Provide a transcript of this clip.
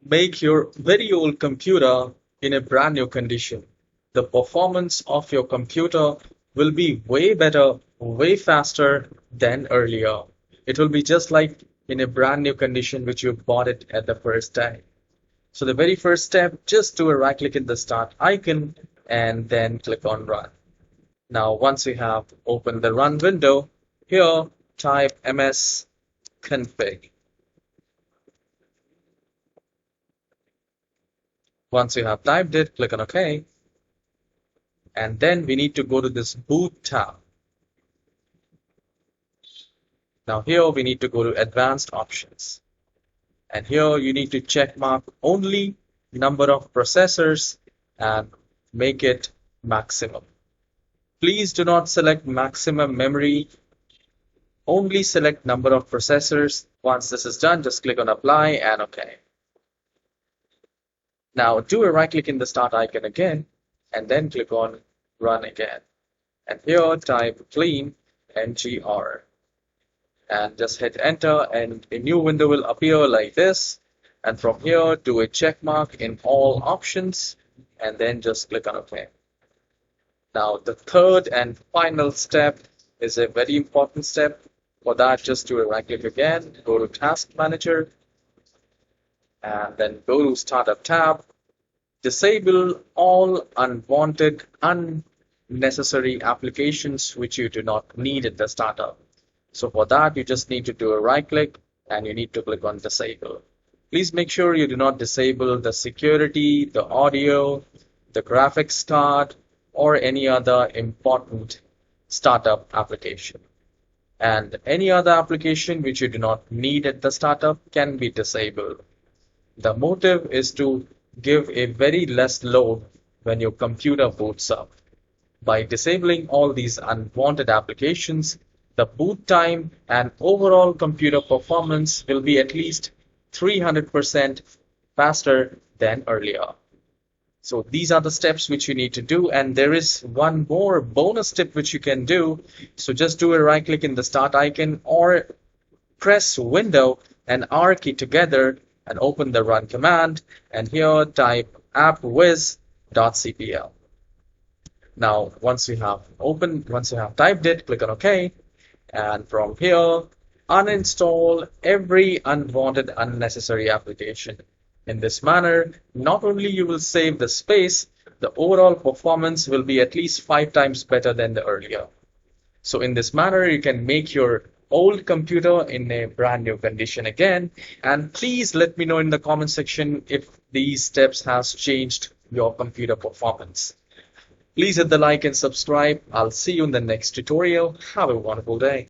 Make your very old computer in a brand new condition. The performance of your computer will be way better, way faster than earlier. It will be just like in a brand new condition which you bought it at the first time. So the very first step, just do a right click in the start icon and then click on run. Now once you have opened the run window, here type ms config. Once you have typed it, click on OK. And then we need to go to this boot tab. Now here we need to go to advanced options. And here you need to check mark only number of processors and make it maximum. Please do not select maximum memory. Only select number of processors. Once this is done, just click on apply and OK. Now do a right click in the start icon again and then click on run again. And here type clean ngr and just hit enter and a new window will appear like this. And from here do a check mark in all options and then just click on OK. Now the third and final step is a very important step. For that, just do a right click again, go to task manager and then go to startup tab. Disable all unwanted, unnecessary applications which you do not need at the startup. So for that, you just need to do a right click and you need to click on disable. Please make sure you do not disable the security, the audio, the graphics card, or any other important startup application. And any other application which you do not need at the startup can be disabled. The motive is to give a very less load when your computer boots up. By disabling all these unwanted applications, the boot time and overall computer performance will be at least 300% faster than earlier. So these are the steps which you need to do, and there is one more bonus tip which you can do. So just do a right click in the start icon or press window and R key together and open the run command and here type appwiz.cpl. Now once you have typed it, click on OK. And from here, uninstall every unwanted, unnecessary application. In this manner, not only you will save the space, the overall performance will be at least 5 times better than the earlier. So in this manner, you can make your old computer in a brand new condition again. And please let me know in the comment section if these steps has changed your computer performance. Please hit the like and subscribe. I'll see you in the next tutorial. Have a wonderful day.